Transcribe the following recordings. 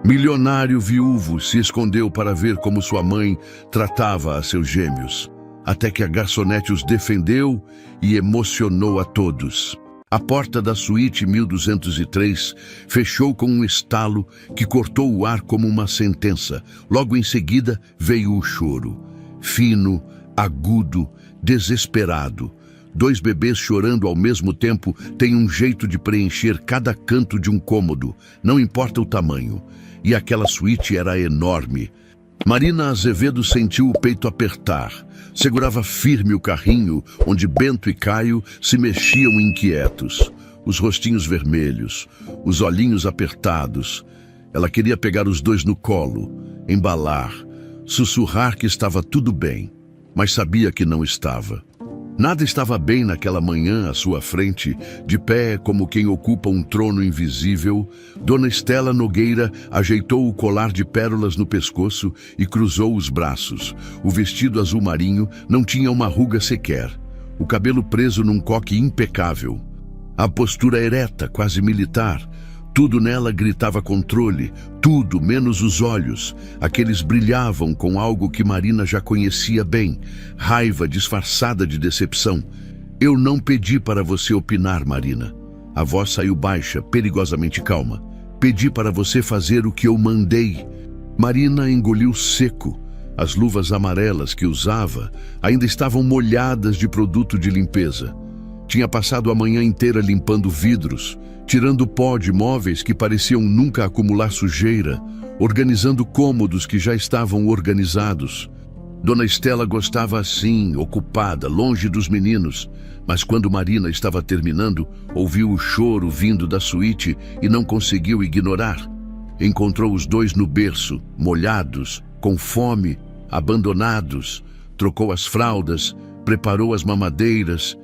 Milionário viúvo se escondeu para ver como sua mãe tratava a seus gêmeos, até que a garçonete os defendeu e emocionou a todos. A porta da suíte 1203 fechou com um estalo que cortou o ar como uma sentença. Logo em seguida veio o choro, fino, agudo, desesperado. 2 bebês chorando ao mesmo tempo têm um jeito de preencher cada canto de um cômodo, não importa o tamanho. E aquela suíte era enorme. Marina Azevedo sentiu o peito apertar. Segurava firme o carrinho, onde Bento e Caio se mexiam inquietos. Os rostinhos vermelhos, os olhinhos apertados. Ela queria pegar os 2 no colo, embalar, sussurrar que estava tudo bem, mas sabia que não estava. Nada estava bem naquela manhã à sua frente, de pé como quem ocupa um trono invisível. Dona Estela Nogueira ajeitou o colar de pérolas no pescoço e cruzou os braços. O vestido azul marinho não tinha uma ruga sequer. O cabelo preso num coque impecável. A postura ereta, quase militar. Tudo nela gritava controle, tudo menos os olhos. Aqueles brilhavam com algo que Marina já conhecia bem, raiva disfarçada de decepção. Eu não pedi para você opinar, Marina. A voz saiu baixa, perigosamente calma. Pedi para você fazer o que eu mandei. Marina engoliu seco. As luvas amarelas que usava ainda estavam molhadas de produto de limpeza. Tinha passado a manhã inteira limpando vidros, tirando pó de móveis que pareciam nunca acumular sujeira, organizando cômodos que já estavam organizados. Dona Estela gostava assim, ocupada, longe dos meninos, mas quando Marina estava terminando, ouviu o choro vindo da suíte e não conseguiu ignorar. Encontrou os 2 no berço, molhados, com fome, abandonados. Trocou as fraldas, preparou as mamadeiras,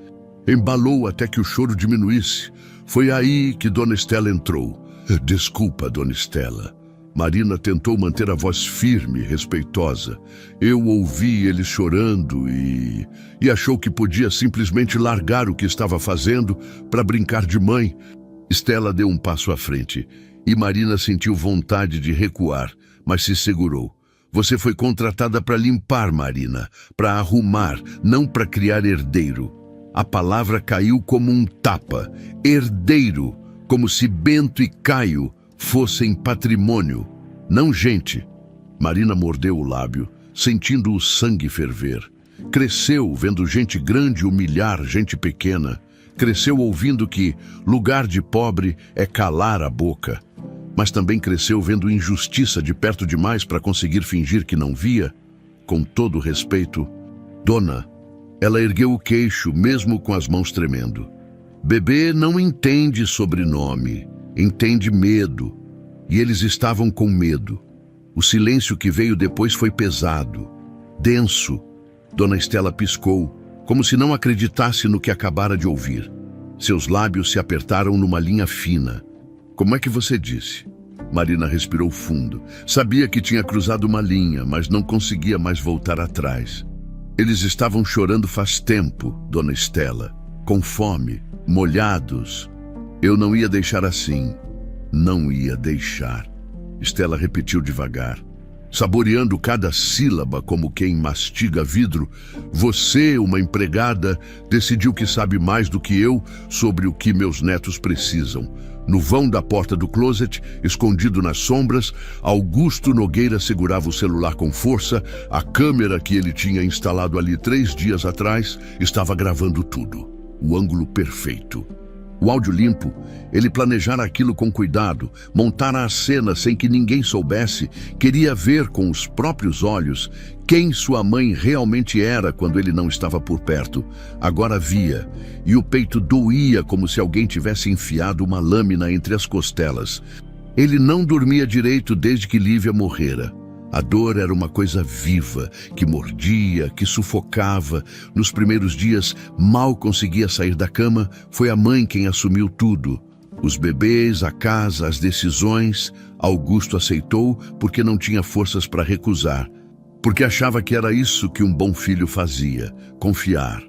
embalou até que o choro diminuísse. Foi aí que Dona Estela entrou. Desculpa, Dona Estela. Marina tentou manter a voz firme, respeitosa. Eu ouvi ele chorando e achou que podia simplesmente largar o que estava fazendo para brincar de mãe. Estela deu um passo à frente e Marina sentiu vontade de recuar, mas se segurou. Você foi contratada para limpar, Marina, para arrumar, não para criar herdeiro. A palavra caiu como um tapa. Herdeiro, como se Bento e Caio fossem patrimônio, não gente. Marina mordeu o lábio, sentindo o sangue ferver. Cresceu vendo gente grande humilhar gente pequena. Cresceu ouvindo que lugar de pobre é calar a boca. Mas também cresceu vendo injustiça de perto demais para conseguir fingir que não via. Com todo respeito, Dona. Ela ergueu o queixo, mesmo com as mãos tremendo. Bebê não entende sobrenome, entende medo. E eles estavam com medo. O silêncio que veio depois foi pesado, denso. Dona Estela piscou, como se não acreditasse no que acabara de ouvir. Seus lábios se apertaram numa linha fina. Como é que você disse? Marina respirou fundo. Sabia que tinha cruzado uma linha, mas não conseguia mais voltar atrás. Eles estavam chorando faz tempo, Dona Estela, com fome, molhados. Eu não ia deixar assim. Não ia deixar. Estela repetiu devagar, saboreando cada sílaba como quem mastiga vidro. Você, uma empregada, decidiu que sabe mais do que eu sobre o que meus netos precisam. No vão da porta do closet, escondido nas sombras, Augusto Nogueira segurava o celular com força. A câmera que ele tinha instalado ali 3 dias atrás estava gravando tudo. O ângulo perfeito. O áudio limpo. Ele planejara aquilo com cuidado, montara a cena sem que ninguém soubesse. Queria ver com os próprios olhos quem sua mãe realmente era quando ele não estava por perto. Agora via, e o peito doía como se alguém tivesse enfiado uma lâmina entre as costelas. Ele não dormia direito desde que Lívia morrera. A dor era uma coisa viva, que mordia, que sufocava. Nos primeiros dias, mal conseguia sair da cama. Foi a mãe quem assumiu tudo. Os bebês, a casa, as decisões. Augusto aceitou porque não tinha forças para recusar. Porque achava que era isso que um bom filho fazia, confiar.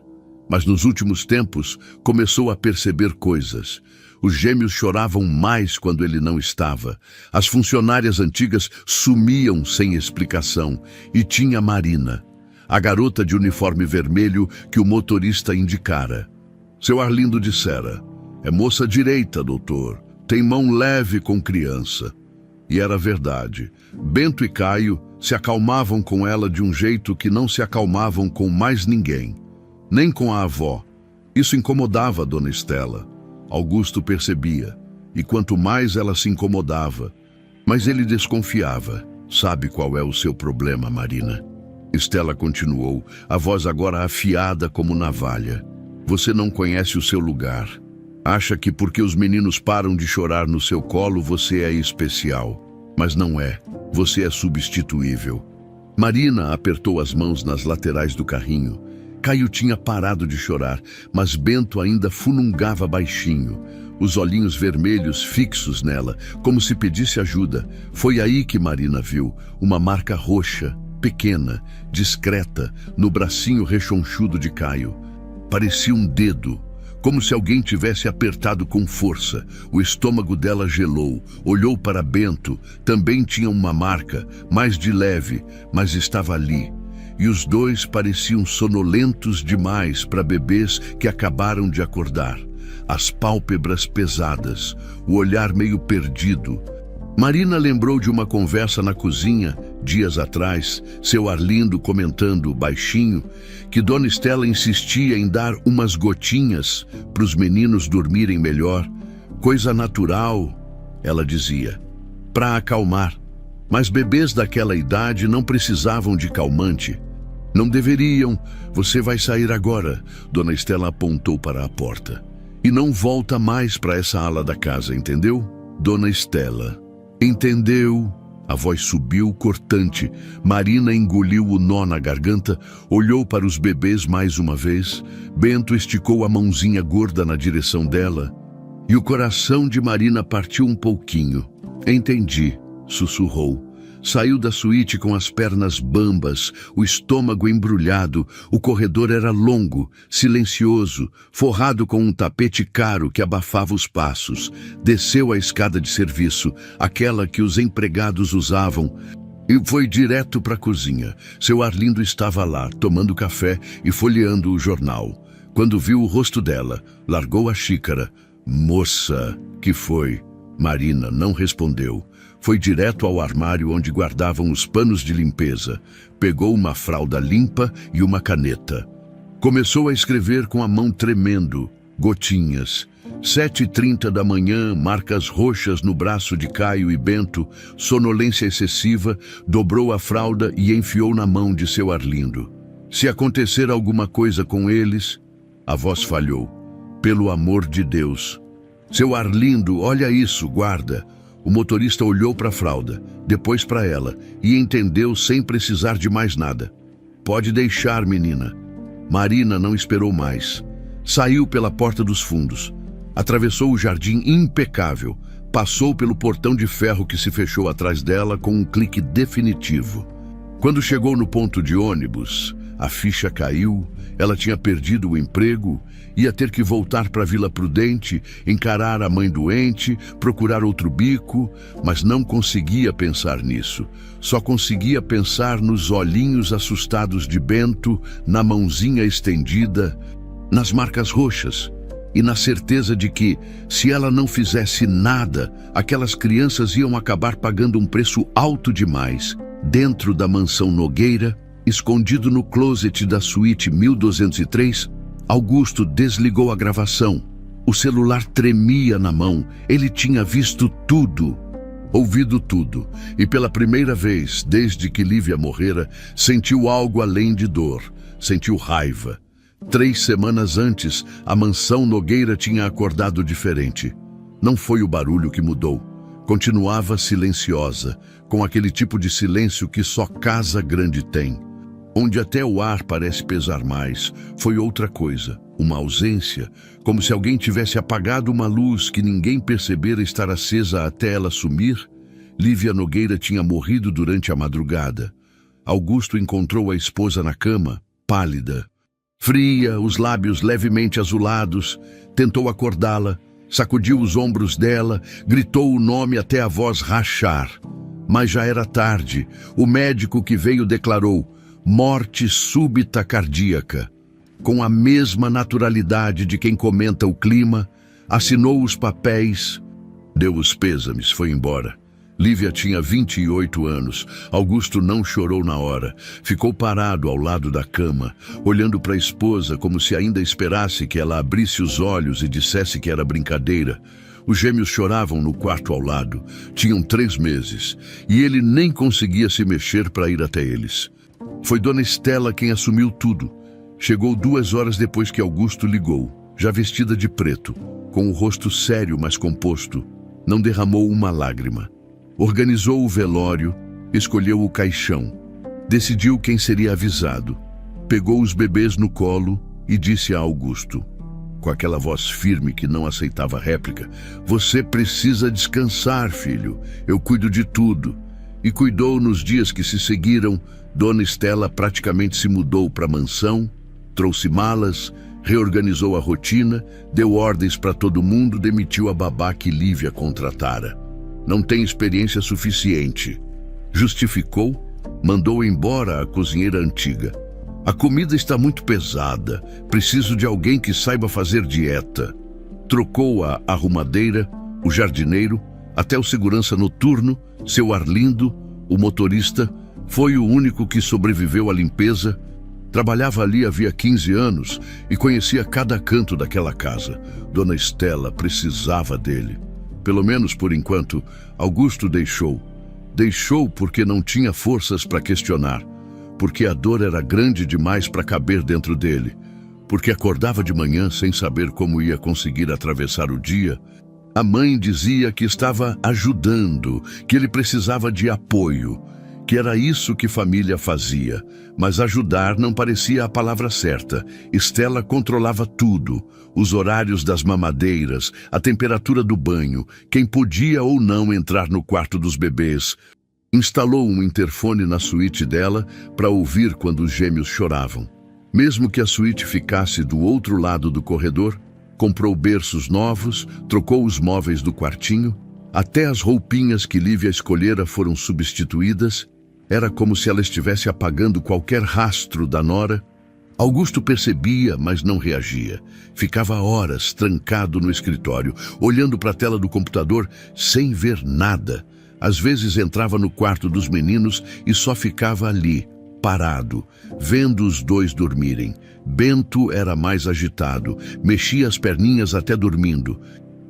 Mas nos últimos tempos, começou a perceber coisas. Os gêmeos choravam mais quando ele não estava. As funcionárias antigas sumiam sem explicação. E tinha Marina, a garota de uniforme vermelho que o motorista indicara. Seu Arlindo dissera: "É moça direita, doutor. Tem mão leve com criança." E era verdade. Bento e Caio se acalmavam com ela de um jeito que não se acalmavam com mais ninguém, nem com a avó. Isso incomodava a dona Estela. Augusto percebia, e quanto mais ela se incomodava, mas ele desconfiava. "Sabe qual é o seu problema, Marina?" Estela continuou, a voz agora afiada como navalha. "Você não conhece o seu lugar. Acha que porque os meninos param de chorar no seu colo, você é especial. Mas não é. Você é substituível." Marina apertou as mãos nas laterais do carrinho. Caio tinha parado de chorar, mas Bento ainda funungava baixinho, os olhinhos vermelhos fixos nela, como se pedisse ajuda. Foi aí que Marina viu uma marca roxa, pequena, discreta, no bracinho rechonchudo de Caio. Parecia um dedo, como se alguém tivesse apertado com força. O estômago dela gelou, olhou para Bento, também tinha uma marca, mais de leve, mas estava ali. E os dois pareciam sonolentos demais para bebês que acabaram de acordar. As pálpebras pesadas, o olhar meio perdido. Marina lembrou de uma conversa na cozinha, dias atrás, seu Arlindo comentando, baixinho, que Dona Estela insistia em dar umas gotinhas para os meninos dormirem melhor. Coisa natural, ela dizia, para acalmar. Mas bebês daquela idade não precisavam de calmante. "Não deveriam. Você vai sair agora." Dona Estela apontou para a porta. "E não volta mais para essa ala da casa, entendeu?" Dona Estela. "Entendeu?" A voz subiu cortante. Marina engoliu o nó na garganta, olhou para os bebês mais uma vez. Bento esticou a mãozinha gorda na direção dela. E o coração de Marina partiu um pouquinho. "Entendi", sussurrou. Saiu da suíte com as pernas bambas, o estômago embrulhado. O corredor era longo, silencioso, forrado com um tapete caro que abafava os passos. Desceu a escada de serviço, aquela que os empregados usavam, e foi direto para a cozinha. Seu Arlindo estava lá, tomando café e folheando o jornal. Quando viu o rosto dela, largou a xícara. "Moça, que foi?" Marina não respondeu. Foi direto ao armário onde guardavam os panos de limpeza. Pegou uma fralda limpa e uma caneta. Começou a escrever com a mão tremendo, gotinhas. 7h30 da manhã, marcas roxas no braço de Caio e Bento, sonolência excessiva, dobrou a fralda e enfiou na mão de seu Arlindo. "Se acontecer alguma coisa com eles..." A voz falhou. "Pelo amor de Deus." "Seu Arlindo, olha isso, guarda." O motorista olhou para a fralda, depois para ela, e entendeu sem precisar de mais nada. "Pode deixar, menina." Marina não esperou mais. Saiu pela porta dos fundos. Atravessou o jardim impecável. Passou pelo portão de ferro que se fechou atrás dela com um clique definitivo. Quando chegou no ponto de ônibus, a ficha caiu. Ela tinha perdido o emprego, ia ter que voltar para Vila Prudente, encarar a mãe doente, procurar outro bico, mas não conseguia pensar nisso. Só conseguia pensar nos olhinhos assustados de Bento, na mãozinha estendida, nas marcas roxas, e na certeza de que, se ela não fizesse nada, aquelas crianças iam acabar pagando um preço alto demais. Dentro da mansão Nogueira, escondido no closet da suíte 1203, Augusto desligou a gravação. O celular tremia na mão. Ele tinha visto tudo, ouvido tudo, e pela primeira vez, desde que Lívia morrera, sentiu algo além de dor. Sentiu raiva. 3 semanas antes, a mansão Nogueira tinha acordado diferente. Não foi o barulho que mudou. Continuava silenciosa, com aquele tipo de silêncio que só casa grande tem. Onde até o ar parece pesar mais, foi outra coisa, uma ausência, como se alguém tivesse apagado uma luz que ninguém percebera estar acesa até ela sumir. Lívia Nogueira tinha morrido durante a madrugada. Augusto encontrou a esposa na cama, pálida, fria, os lábios levemente azulados. Tentou acordá-la, Sacudiu os ombros dela, gritou o nome até a voz rachar. Mas já era tarde. O médico que veio declarou: morte súbita cardíaca. Com a mesma naturalidade de quem comenta o clima, assinou os papéis, deu os pêsames, foi embora. Lívia tinha 28 anos. Augusto não chorou na hora. Ficou parado ao lado da cama, olhando para a esposa como se ainda esperasse que ela abrisse os olhos e dissesse que era brincadeira. Os gêmeos choravam no quarto ao lado. Tinham 3 meses e ele nem conseguia se mexer para ir até eles. Foi Dona Estela quem assumiu tudo. Chegou 2 horas depois que Augusto ligou, já vestida de preto, com o rosto sério, mas composto. Não derramou uma lágrima. Organizou o velório, escolheu o caixão, decidiu quem seria avisado, pegou os bebês no colo e disse a Augusto, com aquela voz firme que não aceitava réplica: você precisa descansar, filho, eu cuido de tudo. E cuidou nos dias que se seguiram. Dona Estela praticamente se mudou para a mansão, trouxe malas, reorganizou a rotina, deu ordens para todo mundo, demitiu a babá que Lívia contratara. Não tem experiência suficiente. Justificou, mandou embora a cozinheira antiga. A comida está muito pesada, preciso de alguém que saiba fazer dieta. Trocou a arrumadeira, o jardineiro, até o segurança noturno, seu Arlindo, o motorista, foi o único que sobreviveu à limpeza. Trabalhava ali havia 15 anos e conhecia cada canto daquela casa. Dona Estela precisava dele. Pelo menos por enquanto, Augusto deixou. Deixou porque não tinha forças para questionar, porque a dor era grande demais para caber dentro dele, porque acordava de manhã sem saber como ia conseguir atravessar o dia. A mãe dizia que estava ajudando, que ele precisava de apoio, que era isso que família fazia, mas ajudar não parecia a palavra certa. Estela controlava tudo, os horários das mamadeiras, a temperatura do banho, quem podia ou não entrar no quarto dos bebês. Instalou um interfone na suíte dela para ouvir quando os gêmeos choravam. Mesmo que a suíte ficasse do outro lado do corredor, comprou berços novos, trocou os móveis do quartinho, até as roupinhas que Lívia escolhera foram substituídas. Era como se ela estivesse apagando qualquer rastro da nora. Augusto percebia, mas não reagia. Ficava horas trancado no escritório, olhando para a tela do computador sem ver nada. Às vezes entrava no quarto dos meninos e só ficava ali, parado, vendo os dois dormirem. Bento era mais agitado, mexia as perninhas até dormindo.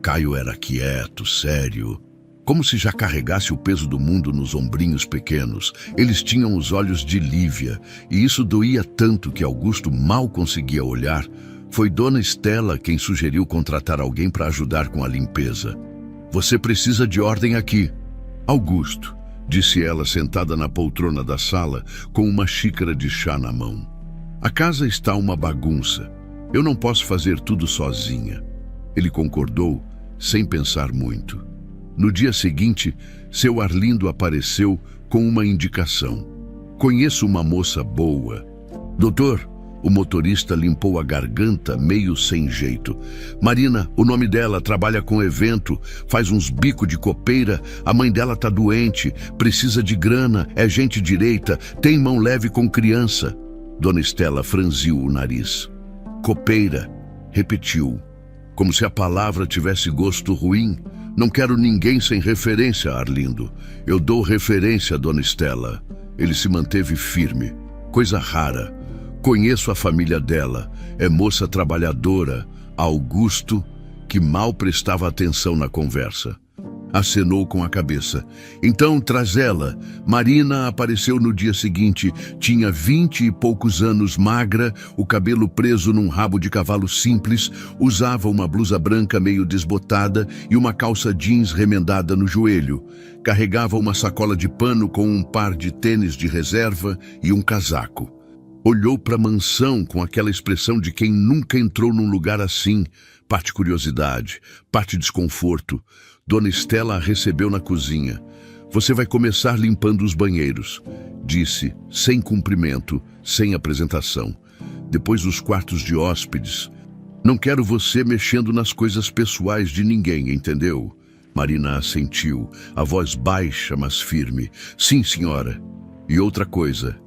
Caio era quieto, sério, como se já carregasse o peso do mundo nos ombrinhos pequenos. Eles tinham os olhos de Lívia, e isso doía tanto que Augusto mal conseguia olhar. Foi Dona Estela quem sugeriu contratar alguém para ajudar com a limpeza. Você precisa de ordem aqui. Augusto, disse ela sentada na poltrona da sala, com uma xícara de chá na mão. A casa está uma bagunça. Eu não posso fazer tudo sozinha. Ele concordou, sem pensar muito. No dia seguinte, seu Arlindo apareceu com uma indicação. Conheço uma moça boa. Doutor, o motorista limpou a garganta meio sem jeito. Marina, o nome dela, trabalha com evento, faz uns bicos de copeira, a mãe dela tá doente, precisa de grana, é gente direita, tem mão leve com criança. Dona Estela franziu o nariz. Copeira, repetiu, como se a palavra tivesse gosto ruim. Não quero ninguém sem referência, Arlindo. Eu dou referência, Dona Estela. Ele se manteve firme. Coisa rara. Conheço a família dela. É moça trabalhadora. Augusto, que mal prestava atenção na conversa. Acenou com a cabeça. Então traz ela. Marina apareceu no dia seguinte. Tinha 20 e poucos anos, magra, o cabelo preso num rabo de cavalo simples, usava uma blusa branca meio desbotada e uma calça jeans remendada no joelho. Carregava uma sacola de pano com um par de tênis de reserva e um casaco. Olhou para a mansão com aquela expressão de quem nunca entrou num lugar assim, parte curiosidade, parte desconforto. Dona Estela a recebeu na cozinha. Você vai começar limpando os banheiros, disse, sem cumprimento, sem apresentação. Depois os quartos de hóspedes. Não quero você mexendo nas coisas pessoais de ninguém, entendeu? Marina assentiu, a voz baixa, mas firme. Sim, senhora. E outra coisa.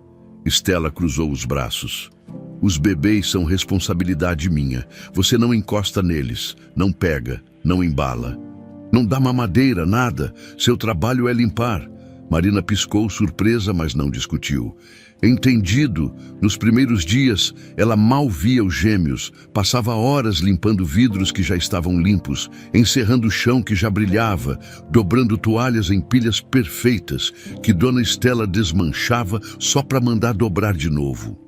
Stella cruzou os braços. Os bebês são responsabilidade minha. Você não encosta neles, não pega, não embala. Não dá mamadeira, nada. Seu trabalho é limpar. Marina piscou, surpresa, mas não discutiu. Entendido, nos primeiros dias, ela mal via os gêmeos, passava horas limpando vidros que já estavam limpos, encerrando o chão que já brilhava, dobrando toalhas em pilhas perfeitas, que Dona Stella desmanchava só para mandar dobrar de novo.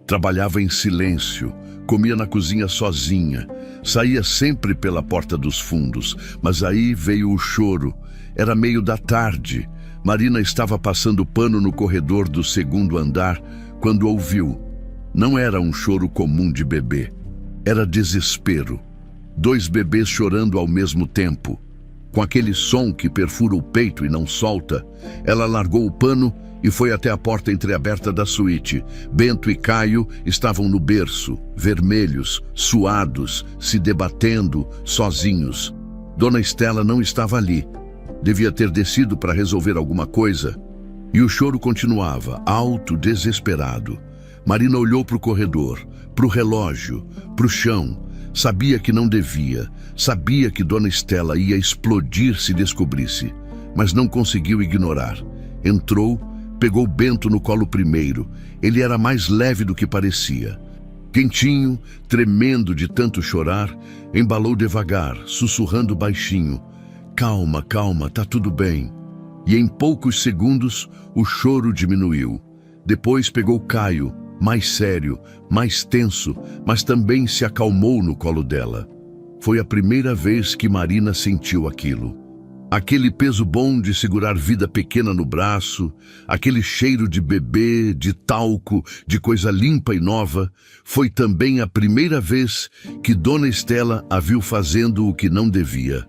Trabalhava em silêncio, comia na cozinha sozinha, saía sempre pela porta dos fundos, mas aí veio o choro. Era meio da tarde. Marina estava passando pano no corredor do segundo andar quando ouviu. Não era um choro comum de bebê. Era desespero. 2 bebês chorando ao mesmo tempo. Com aquele som que perfura o peito e não solta, ela largou o pano e foi até a porta entreaberta da suíte. Bento e Caio estavam no berço, vermelhos, suados, se debatendo, sozinhos. Dona Stella não estava ali. Devia ter descido para resolver alguma coisa. E o choro continuava, alto, desesperado. Marina olhou para o corredor, para o relógio, para o chão. Sabia que não devia. Sabia que Dona Stella ia explodir se descobrisse. Mas não conseguiu ignorar. Entrou, pegou Bento no colo primeiro. Ele era mais leve do que parecia. Quentinho, tremendo de tanto chorar, embalou devagar, sussurrando baixinho. Calma, calma, tá tudo bem. E em poucos segundos, o choro diminuiu. Depois pegou Caio, mais sério, mais tenso, mas também se acalmou no colo dela. Foi a primeira vez que Marina sentiu aquilo. Aquele peso bom de segurar vida pequena no braço, aquele cheiro de bebê, de talco, de coisa limpa e nova, foi também a primeira vez que Dona Stella a viu fazendo o que não devia.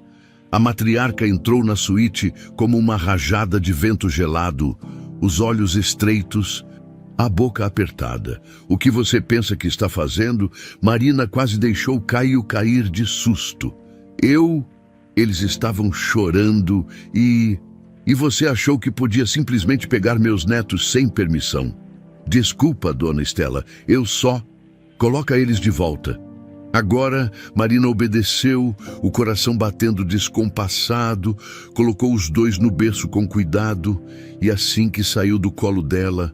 A matriarca entrou na suíte como uma rajada de vento gelado, os olhos estreitos, a boca apertada. O que você pensa que está fazendo? Marina quase deixou Caio cair de susto. Eles estavam chorando e você achou que podia simplesmente pegar meus netos sem permissão. Desculpa, Dona Stella, eu só... Coloca eles de volta. Agora, Marina obedeceu, o coração batendo descompassado, colocou os 2 no berço com cuidado e assim que saiu do colo dela,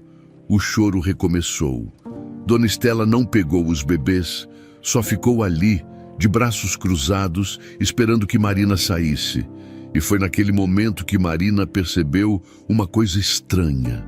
o choro recomeçou. Dona Stella não pegou os bebês, só ficou ali, de braços cruzados, esperando que Marina saísse. E foi naquele momento que Marina percebeu uma coisa estranha.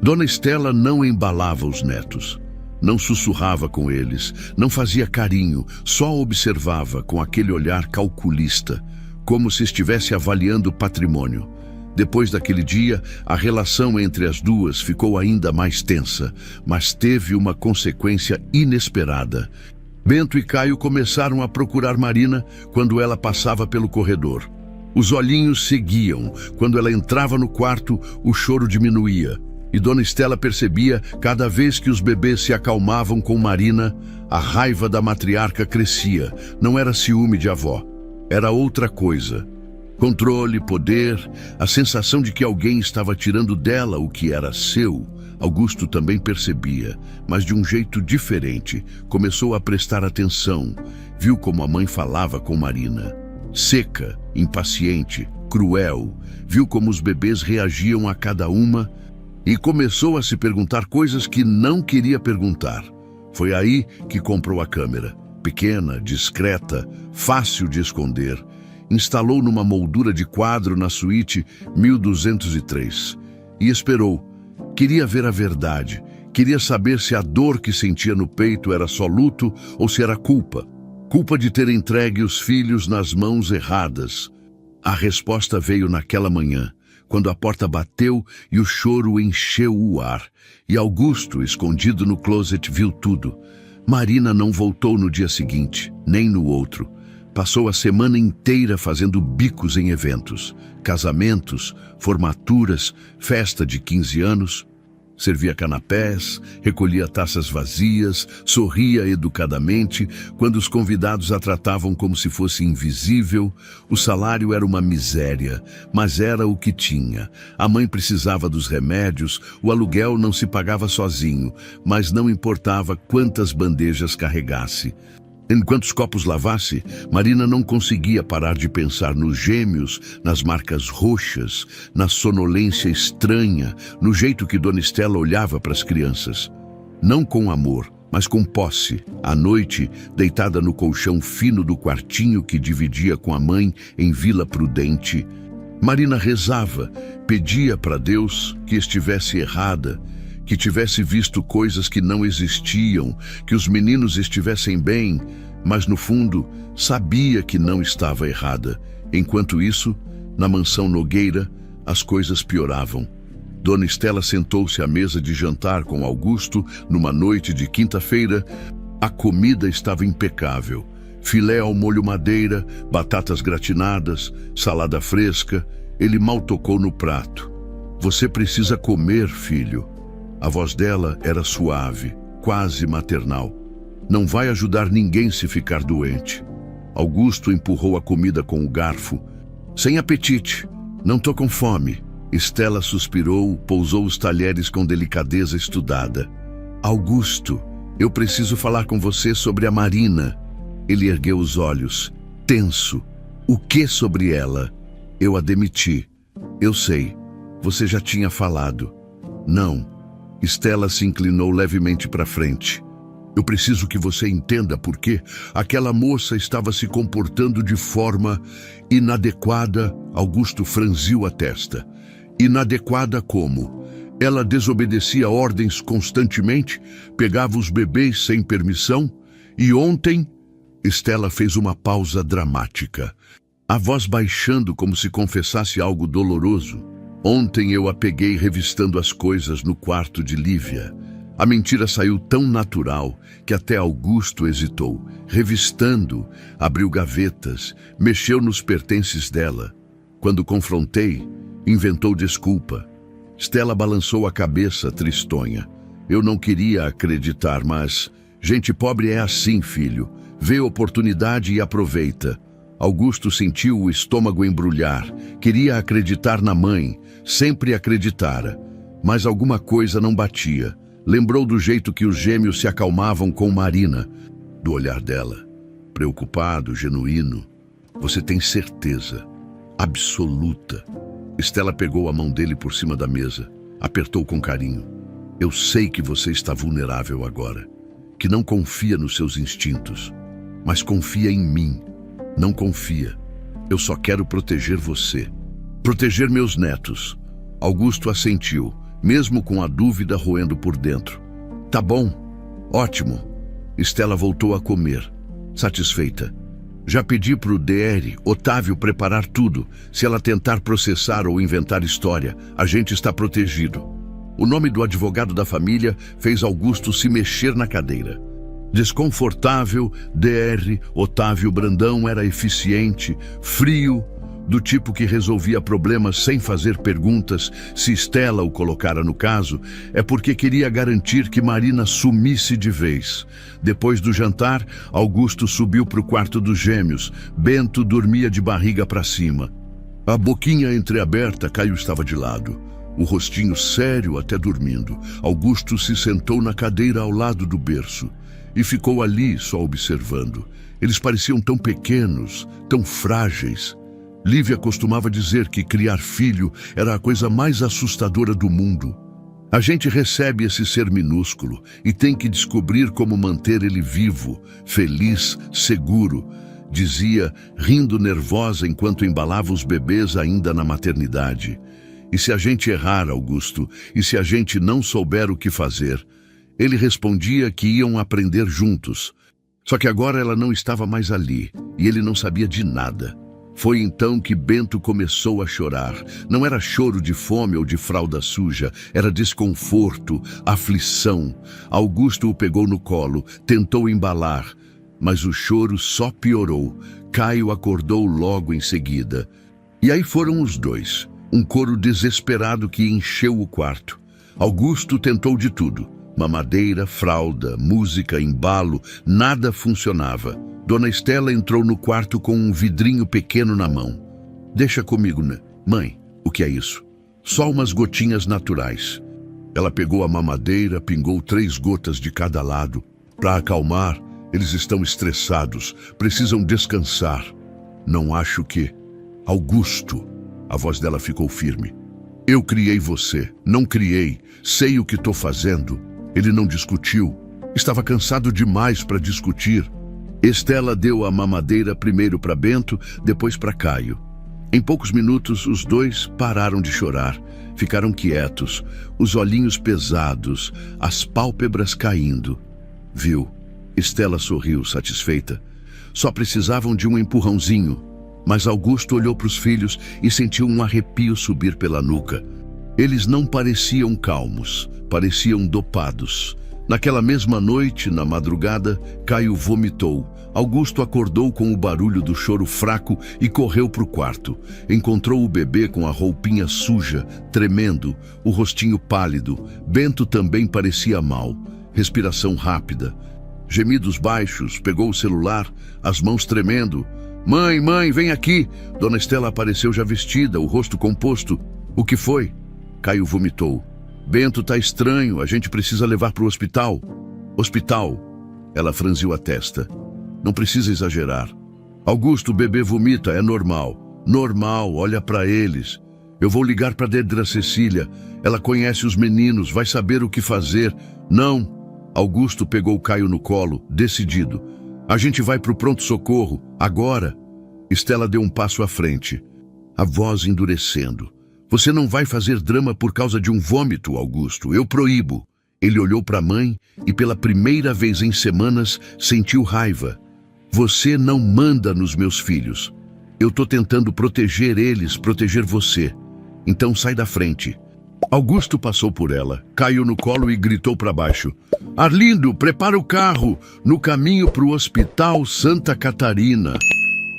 Dona Stella não embalava os netos. Não sussurrava com eles, não fazia carinho, só observava com aquele olhar calculista, como se estivesse avaliando o patrimônio. Depois daquele dia, a relação entre as duas ficou ainda mais tensa, mas teve uma consequência inesperada. Bento e Caio começaram a procurar Marina quando ela passava pelo corredor. Os olhinhos seguiam. Quando ela entrava no quarto, o choro diminuía. E Dona Stella percebia, cada vez que os bebês se acalmavam com Marina, a raiva da matriarca crescia. Não era ciúme de avó, era outra coisa. Controle, poder, a sensação de que alguém estava tirando dela o que era seu. Augusto também percebia, mas de um jeito diferente. Começou a prestar atenção. Viu como a mãe falava com Marina. Seca, impaciente, cruel. Viu como os bebês reagiam a cada uma e começou a se perguntar coisas que não queria perguntar. Foi aí que comprou a câmera. Pequena, discreta, fácil de esconder. Instalou numa moldura de quadro na suíte 1203. E esperou. Queria ver a verdade. Queria saber se a dor que sentia no peito era só luto ou se era culpa. Culpa de ter entregue os filhos nas mãos erradas. A resposta veio naquela manhã, quando a porta bateu e o choro encheu o ar. E Augusto, escondido no closet, viu tudo. Marina não voltou no dia seguinte, nem no outro. Passou a semana inteira fazendo bicos em eventos, casamentos, formaturas, festa de 15 anos. Servia canapés, recolhia taças vazias, sorria educadamente quando os convidados a tratavam como se fosse invisível. O salário era uma miséria, mas era o que tinha. A mãe precisava dos remédios, o aluguel não se pagava sozinho, mas não importava quantas bandejas carregasse. Enquanto os copos lavasse, Marina não conseguia parar de pensar nos gêmeos, nas marcas roxas, na sonolência estranha, no jeito que Dona Estela olhava para as crianças. Não com amor, mas com posse. À noite, deitada no colchão fino do quartinho que dividia com a mãe em Vila Prudente, Marina rezava, pedia para Deus que estivesse errada, que tivesse visto coisas que não existiam, que os meninos estivessem bem, mas no fundo sabia que não estava errada. Enquanto isso, na mansão Nogueira, as coisas pioravam. Dona Estela sentou-se à mesa de jantar com Augusto numa noite de quinta-feira. A comida estava impecável. Filé ao molho madeira, batatas gratinadas, salada fresca. Ele mal tocou no prato. "Você precisa comer, filho." A voz dela era suave, quase maternal. "Não vai ajudar ninguém se ficar doente." Augusto empurrou a comida com o garfo. "Sem apetite, não tô com fome." Estela suspirou, pousou os talheres com delicadeza estudada. "Augusto, eu preciso falar com você sobre a Marina." Ele ergueu os olhos, tenso. "O que sobre ela?" "Eu a demiti." "Eu sei, você já tinha falado." "Não." Estela se inclinou levemente para frente. "Eu preciso que você entenda por que aquela moça estava se comportando de forma inadequada." Augusto franziu a testa. "Inadequada como? Ela desobedecia ordens constantemente, pegava os bebês sem permissão, e ontem..." Estela fez uma pausa dramática, a voz baixando como se confessasse algo doloroso. "Ontem eu a peguei revistando as coisas no quarto de Lívia." A mentira saiu tão natural que até Augusto hesitou. Revistando, abriu gavetas, mexeu nos pertences dela. Quando confrontei, inventou desculpa. Estela balançou a cabeça, tristonha. "Eu não queria acreditar, mas... gente pobre é assim, filho. Vê oportunidade e aproveita." Augusto sentiu o estômago embrulhar. Queria acreditar na mãe, sempre acreditara. Mas alguma coisa não batia. Lembrou do jeito que os gêmeos se acalmavam com Marina, do olhar dela, preocupado, genuíno. "Você tem certeza absoluta?" Estela pegou a mão dele por cima da mesa, apertou com carinho. "Eu sei que você está vulnerável agora, que não confia nos seus instintos, mas confia em mim. Não confia. Eu só quero proteger você. Proteger meus netos." Augusto assentiu, mesmo com a dúvida roendo por dentro. "Tá bom. Ótimo." Estela voltou a comer, satisfeita. "Já pedi pro DR, Otávio, preparar tudo. Se ela tentar processar ou inventar história, a gente está protegido." O nome do advogado da família fez Augusto se mexer na cadeira. Desconfortável, DR Otávio Brandão era eficiente, frio, do tipo que resolvia problemas sem fazer perguntas. Se Estela o colocara no caso, é porque queria garantir que Marina sumisse de vez. Depois do jantar, Augusto subiu para o quarto dos gêmeos. Bento dormia de barriga para cima. A boquinha entreaberta, Caio estava de lado. O rostinho sério até dormindo. Augusto se sentou na cadeira ao lado do berço e ficou ali só observando. Eles pareciam tão pequenos, tão frágeis. Lívia costumava dizer que criar filho era a coisa mais assustadora do mundo. A gente recebe esse ser minúsculo e tem que descobrir como manter ele vivo, feliz, seguro, dizia, rindo nervosa enquanto embalava os bebês ainda na maternidade. "E se a gente errar, Augusto? E se a gente não souber o que fazer?" Ele respondia que iam aprender juntos. Só que agora ela não estava mais ali, e ele não sabia de nada. Foi então que Bento começou a chorar. Não era choro de fome ou de fralda suja, era desconforto, aflição. Augusto o pegou no colo, tentou embalar, mas o choro só piorou. Caio acordou logo em seguida. E aí foram os dois, um coro desesperado que encheu o quarto. Augusto tentou de tudo. Mamadeira, fralda, música, embalo, nada funcionava. Dona Estela entrou no quarto com um vidrinho pequeno na mão. Deixa comigo, né? Mãe, o que é isso? Só umas gotinhas naturais. Ela pegou a mamadeira, pingou 3 gotas de cada lado. Para acalmar, eles estão estressados, precisam descansar. Não acho que... Augusto, a voz dela ficou firme. Eu criei você, não criei, sei o que estou fazendo. Ele não discutiu, estava cansado demais para discutir. Estela deu a mamadeira primeiro para Bento, depois para Caio. Em poucos minutos, os dois pararam de chorar, ficaram quietos, os olhinhos pesados, as pálpebras caindo. Viu? Estela sorriu, satisfeita. Só precisavam de um empurrãozinho. Mas Augusto olhou para os filhos e sentiu um arrepio subir pela nuca. Eles não pareciam calmos, pareciam dopados. Naquela mesma noite, na madrugada, Caio vomitou. Augusto acordou com o barulho do choro fraco e correu para o quarto. Encontrou o bebê com a roupinha suja, tremendo, o rostinho pálido. Bento também parecia mal. Respiração rápida. Gemidos baixos, pegou o celular, as mãos tremendo. Mãe, mãe, vem aqui! Dona Estela apareceu já vestida, o rosto composto. O que foi? Caio vomitou. Bento tá estranho, a gente precisa levar para o hospital. Hospital? Ela franziu a testa. Não precisa exagerar. Augusto, o bebê vomita, é normal. Normal, olha para eles. Eu vou ligar para Dedra Cecília. Ela conhece os meninos, vai saber o que fazer. Não. Augusto pegou Caio no colo, decidido. A gente vai para o pronto-socorro, agora. Estela deu um passo à frente, a voz endurecendo. Você não vai fazer drama por causa de um vômito, Augusto. Eu proíbo. Ele olhou para a mãe e pela primeira vez em semanas sentiu raiva. Você não manda nos meus filhos. Eu tô tentando proteger eles, proteger você. Então sai da frente. Augusto passou por ela, caiu no colo e gritou para baixo. Arlindo, prepara o carro, no caminho para o Hospital Santa Catarina.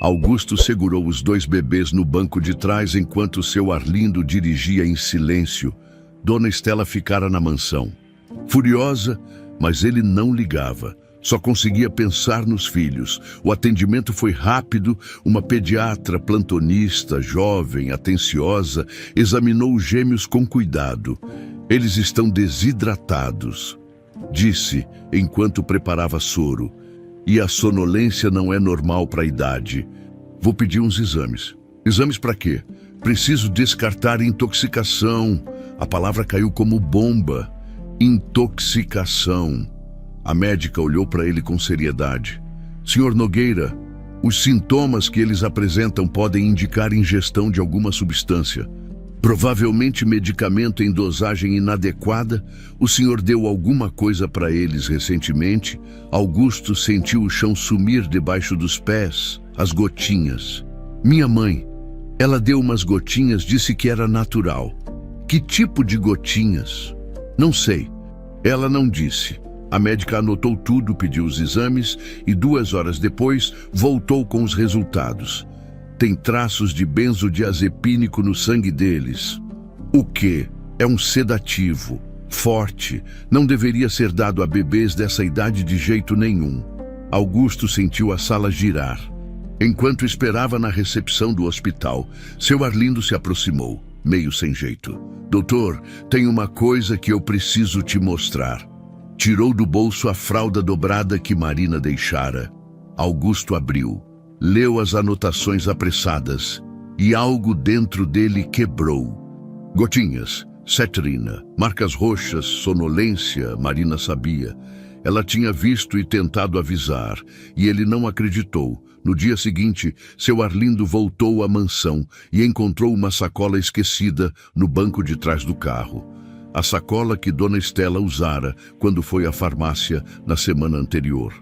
Augusto segurou os 2 bebês no banco de trás enquanto seu Arlindo dirigia em silêncio. Dona Estela ficara na mansão. Furiosa, mas ele não ligava. Só conseguia pensar nos filhos. O atendimento foi rápido. Uma pediatra plantonista, jovem, atenciosa, examinou os gêmeos com cuidado. Eles estão desidratados, disse enquanto preparava soro. E a sonolência não é normal para a idade. Vou pedir uns exames. Exames para quê? Preciso descartar intoxicação. A palavra caiu como bomba. Intoxicação. A médica olhou para ele com seriedade. Senhor Nogueira, os sintomas que eles apresentam podem indicar ingestão de alguma substância. Provavelmente medicamento em dosagem inadequada. O senhor deu alguma coisa para eles recentemente. Augusto sentiu o chão sumir debaixo dos pés, as gotinhas. Minha mãe, ela deu umas gotinhas, disse que era natural. Que tipo de gotinhas? Não sei. Ela não disse. A médica anotou tudo, pediu os exames e 2 horas depois voltou com os resultados. Tem traços de benzodiazepínico no sangue deles. O quê? É um sedativo, forte, não deveria ser dado a bebês dessa idade de jeito nenhum. Augusto sentiu a sala girar. Enquanto esperava na recepção do hospital, seu Arlindo se aproximou, meio sem jeito. Doutor, tem uma coisa que eu preciso te mostrar. Tirou do bolso a fralda dobrada que Marina deixara. Augusto abriu. Leu as anotações apressadas e algo dentro dele quebrou. Gotinhas, cetrina, marcas roxas, sonolência, Marina sabia. Ela tinha visto e tentado avisar, e ele não acreditou. No dia seguinte, seu Arlindo voltou à mansão e encontrou uma sacola esquecida no banco de trás do carro. A sacola que Dona Estela usara quando foi à farmácia na semana anterior.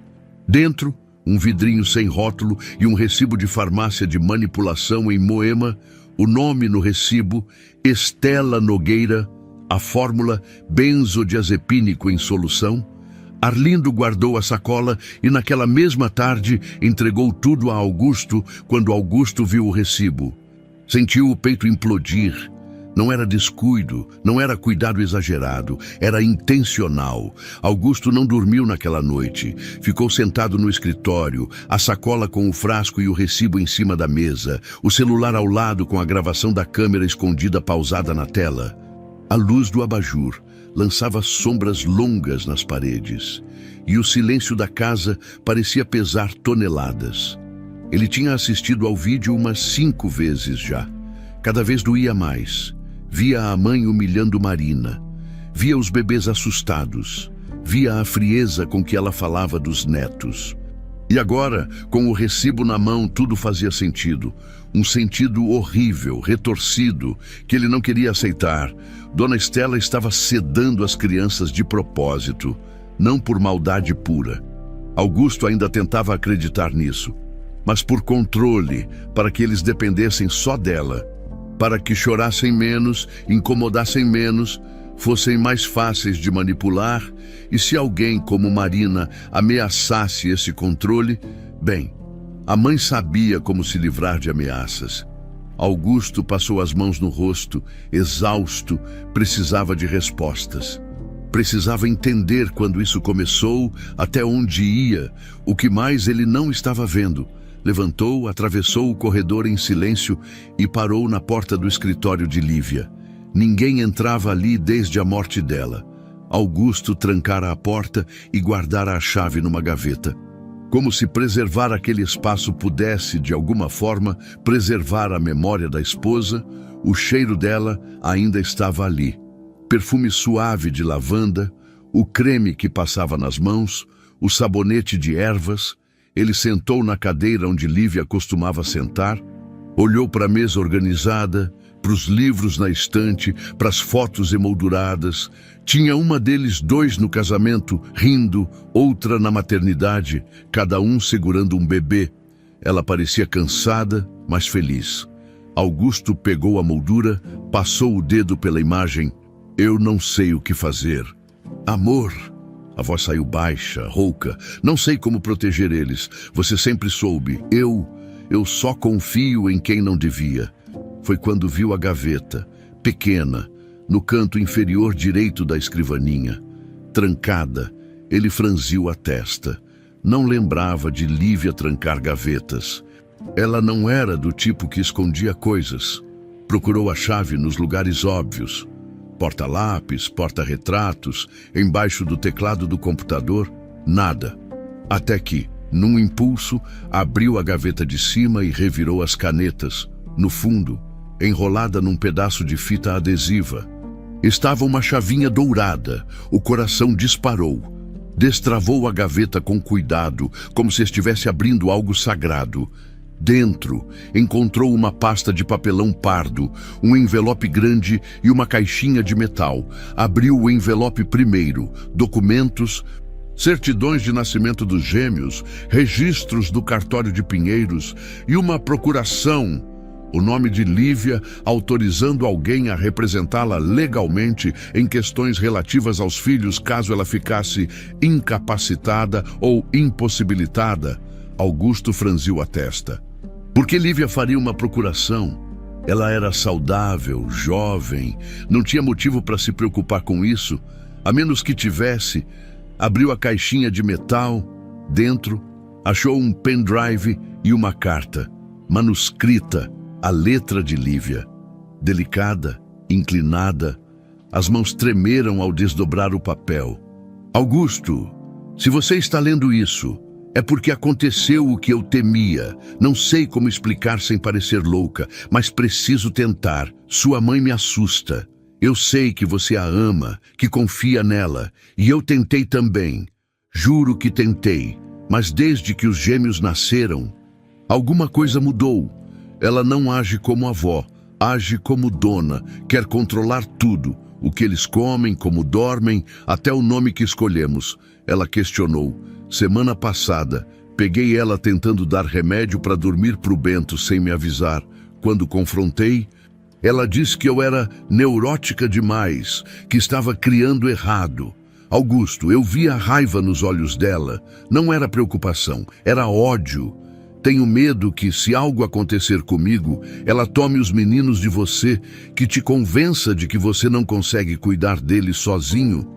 Dentro, um vidrinho sem rótulo e um recibo de farmácia de manipulação em Moema, o nome no recibo, Estela Nogueira, a fórmula benzodiazepínico em solução. Arlindo guardou a sacola e naquela mesma tarde entregou tudo a Augusto quando Augusto viu o recibo. Sentiu o peito implodir. Não era descuido, não era cuidado exagerado, era intencional. Augusto não dormiu naquela noite. Ficou sentado no escritório, a sacola com o frasco e o recibo em cima da mesa, o celular ao lado com a gravação da câmera escondida pausada na tela. A luz do abajur lançava sombras longas nas paredes, e o silêncio da casa parecia pesar toneladas. Ele tinha assistido ao vídeo umas 5 vezes já. Cada vez doía mais. Via a mãe humilhando Marina, via os bebês assustados, via a frieza com que ela falava dos netos. E agora, com o recibo na mão, tudo fazia sentido. Um sentido horrível, retorcido, que ele não queria aceitar. Dona Estela estava sedando as crianças de propósito, não por maldade pura. Augusto ainda tentava acreditar nisso, mas por controle, para que eles dependessem só dela. Para que chorassem menos, incomodassem menos, fossem mais fáceis de manipular, e se alguém como Marina ameaçasse esse controle, bem, a mãe sabia como se livrar de ameaças. Augusto passou as mãos no rosto, exausto, precisava de respostas. Precisava entender quando isso começou, até onde ia, o que mais ele não estava vendo. Levantou, atravessou o corredor em silêncio e parou na porta do escritório de Lívia. Ninguém entrava ali desde a morte dela. Augusto trancara a porta e guardara a chave numa gaveta. Como se preservar aquele espaço pudesse, de alguma forma, preservar a memória da esposa, o cheiro dela ainda estava ali. Perfume suave de lavanda, o creme que passava nas mãos, o sabonete de ervas. Ele sentou na cadeira onde Lívia costumava sentar, olhou para a mesa organizada, para os livros na estante, para as fotos emolduradas. Tinha uma deles 2 no casamento, rindo, outra na maternidade, cada um segurando um bebê. Ela parecia cansada, mas feliz. Augusto pegou a moldura, passou o dedo pela imagem. Eu não sei o que fazer. Amor. A voz saiu baixa, rouca. Não sei como proteger eles. Você sempre soube. Eu só confio em quem não devia. Foi quando viu a gaveta, pequena, no canto inferior direito da escrivaninha. Trancada, ele franziu a testa. Não lembrava de Lívia trancar gavetas. Ela não era do tipo que escondia coisas. Procurou a chave nos lugares óbvios. Porta-lápis, porta-retratos, embaixo do teclado do computador, nada. Até que, num impulso, abriu a gaveta de cima e revirou as canetas. No fundo, enrolada num pedaço de fita adesiva, estava uma chavinha dourada. O coração disparou. Destravou a gaveta com cuidado, como se estivesse abrindo algo sagrado. Dentro, encontrou uma pasta de papelão pardo, um envelope grande e uma caixinha de metal. Abriu o envelope primeiro, documentos, certidões de nascimento dos gêmeos, registros do cartório de Pinheiros e uma procuração, o nome de Lívia, autorizando alguém a representá-la legalmente em questões relativas aos filhos caso ela ficasse incapacitada ou impossibilitada. Augusto franziu a testa. Por que Lívia faria uma procuração? Ela era saudável, jovem, não tinha motivo para se preocupar com isso, a menos que tivesse. Abriu a caixinha de metal. Dentro, achou um pendrive e uma carta, manuscrita, a letra de Lívia. Delicada, inclinada, as mãos tremeram ao desdobrar o papel. Augusto, se você está lendo isso, é porque aconteceu o que eu temia. Não sei como explicar sem parecer louca, mas preciso tentar. Sua mãe me assusta. Eu sei que você a ama, que confia nela, e eu tentei também. Juro que tentei, mas desde que os gêmeos nasceram, alguma coisa mudou. Ela não age como avó, age como dona, quer controlar tudo. O que eles comem, como dormem, até o nome que escolhemos. Ela questionou. Semana passada, peguei ela tentando dar remédio para dormir pro Bento sem me avisar. Quando confrontei, ela disse que eu era neurótica demais, que estava criando errado. Augusto, eu vi a raiva nos olhos dela. Não era preocupação, era ódio. Tenho medo que, se algo acontecer comigo, ela tome os meninos de você, que te convença de que você não consegue cuidar deles sozinho,